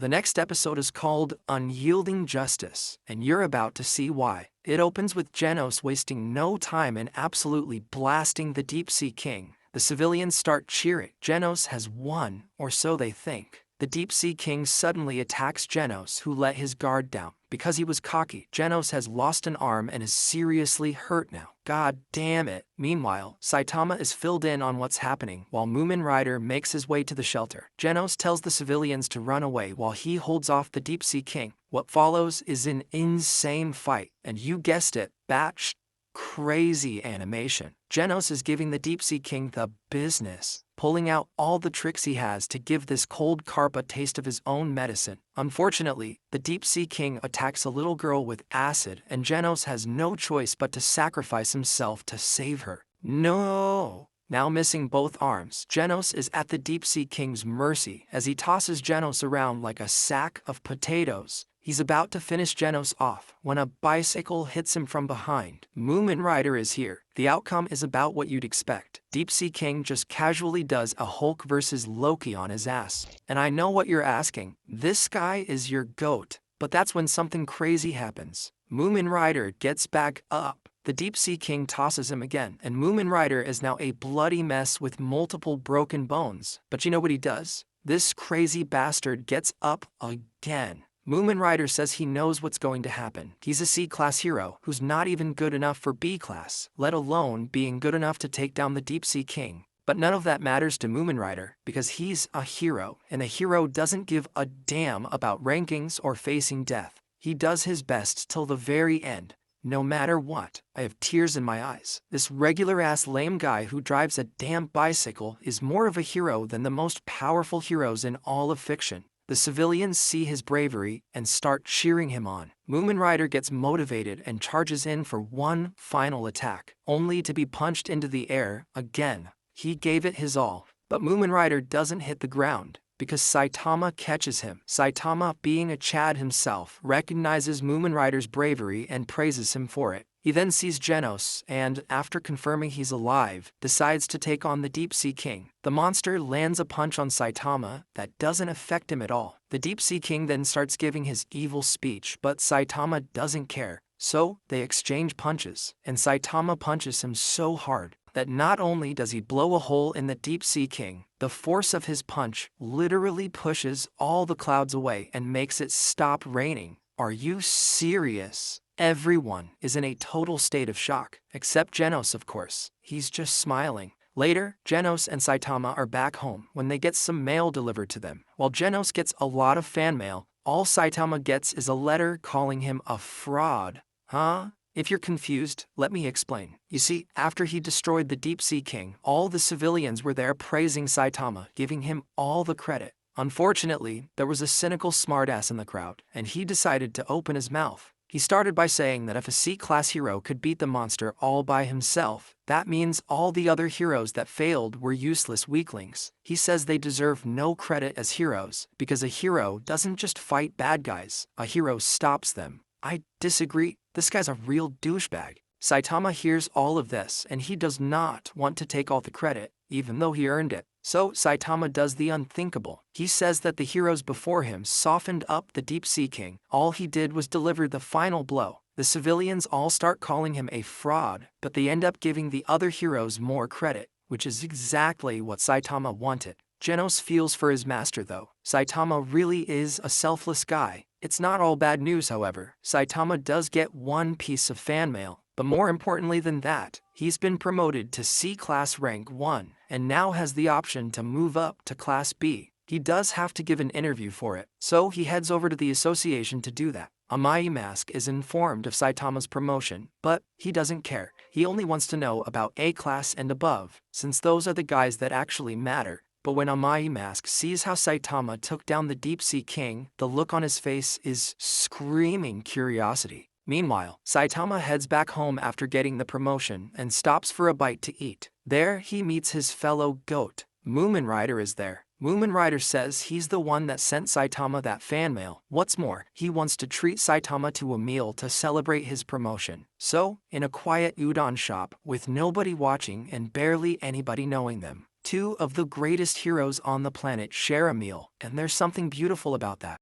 The next episode is called Unyielding Justice, and you're about to see why. It opens with Genos wasting no time and absolutely blasting the Deep Sea King. The civilians start cheering. Genos has won, or so they think. The Deep Sea King suddenly attacks Genos, who let his guard down. Because he was cocky, Genos has lost an arm and is seriously hurt now. God damn it. Meanwhile, Saitama is filled in on what's happening while Mumen Rider makes his way to the shelter. Genos tells the civilians to run away while he holds off the Deep Sea King. What follows is an insane fight, and you guessed it, batch crazy animation. Genos is giving the Deep Sea King the business, pulling out all the tricks he has to give this cold carp a taste of his own medicine. Unfortunately, the Deep Sea King attacks a little girl with acid, and Genos has no choice but to sacrifice himself to save her. No! Now missing both arms, Genos is at the Deep Sea King's mercy as he tosses Genos around like a sack of potatoes. He's about to finish Genos off when a bicycle hits him from behind. Mumen Rider is here. The outcome is about what you'd expect. Deep Sea King just casually does a Hulk versus Loki on his ass. And I know what you're asking. This guy is your goat. But that's when something crazy happens. Mumen Rider gets back up. The Deep Sea King tosses him again, and Mumen Rider is now a bloody mess with multiple broken bones. But you know what he does? This crazy bastard gets up again. Mumen Rider says he knows what's going to happen. He's a C-class hero who's not even good enough for B-class, let alone being good enough to take down the Deep Sea King. But none of that matters to Mumen Rider because he's a hero, and a hero doesn't give a damn about rankings or facing death. He does his best till the very end. No matter what, I have tears in my eyes. This regular-ass lame guy who drives a damn bicycle is more of a hero than the most powerful heroes in all of fiction. The civilians see his bravery and start cheering him on. Mumen Rider gets motivated and charges in for one final attack, only to be punched into the air again. He gave it his all, but Mumen Rider doesn't hit the ground because Saitama catches him. Saitama, being a Chad himself, recognizes Mumen Rider's bravery and praises him for it. He then sees Genos and, after confirming he's alive, decides to take on the Deep Sea King. The monster lands a punch on Saitama that doesn't affect him at all. The Deep Sea King then starts giving his evil speech, but Saitama doesn't care. So, they exchange punches, and Saitama punches him so hard that not only does he blow a hole in the Deep Sea King, the force of his punch literally pushes all the clouds away and makes it stop raining. Are you serious? Everyone is in a total state of shock, except Genos, of course. He's just smiling. Later, Genos and Saitama are back home when they get some mail delivered to them. While Genos gets a lot of fan mail, all Saitama gets is a letter calling him a fraud. Huh? If you're confused, let me explain. You see, after he destroyed the Deep Sea King, all the civilians were there praising Saitama, giving him all the credit. Unfortunately, there was a cynical smartass in the crowd, and he decided to open his mouth. He started by saying that if a C-class hero could beat the monster all by himself, that means all the other heroes that failed were useless weaklings. He says they deserve no credit as heroes, because a hero doesn't just fight bad guys, a hero stops them. I disagree. This guy's a real douchebag. Saitama hears all of this, and he does not want to take all the credit, even though he earned it. So Saitama does the unthinkable. He says that the heroes before him softened up the Deep Sea King. All he did was deliver the final blow. The civilians all start calling him a fraud, but they end up giving the other heroes more credit, which is exactly what Saitama wanted. Genos feels for his master though. Saitama really is a selfless guy. It's not all bad news, however. Saitama does get one piece of fan mail. But more importantly than that, he's been promoted to C-Class Rank 1, and now has the option to move up to Class B. He does have to give an interview for it, so he heads over to the association to do that. AniBoss is informed of Saitama's promotion, but he doesn't care. He only wants to know about A-Class and above, since those are the guys that actually matter. But when AniBoss sees how Saitama took down the Deep Sea King, the look on his face is screaming curiosity. Meanwhile, Saitama heads back home after getting the promotion and stops for a bite to eat. There, he meets his fellow goat. Mumen Rider is there. Mumen Rider says he's the one that sent Saitama that fan mail. What's more, he wants to treat Saitama to a meal to celebrate his promotion. So, in a quiet udon shop, with nobody watching and barely anybody knowing them, two of the greatest heroes on the planet share a meal, and there's something beautiful about that.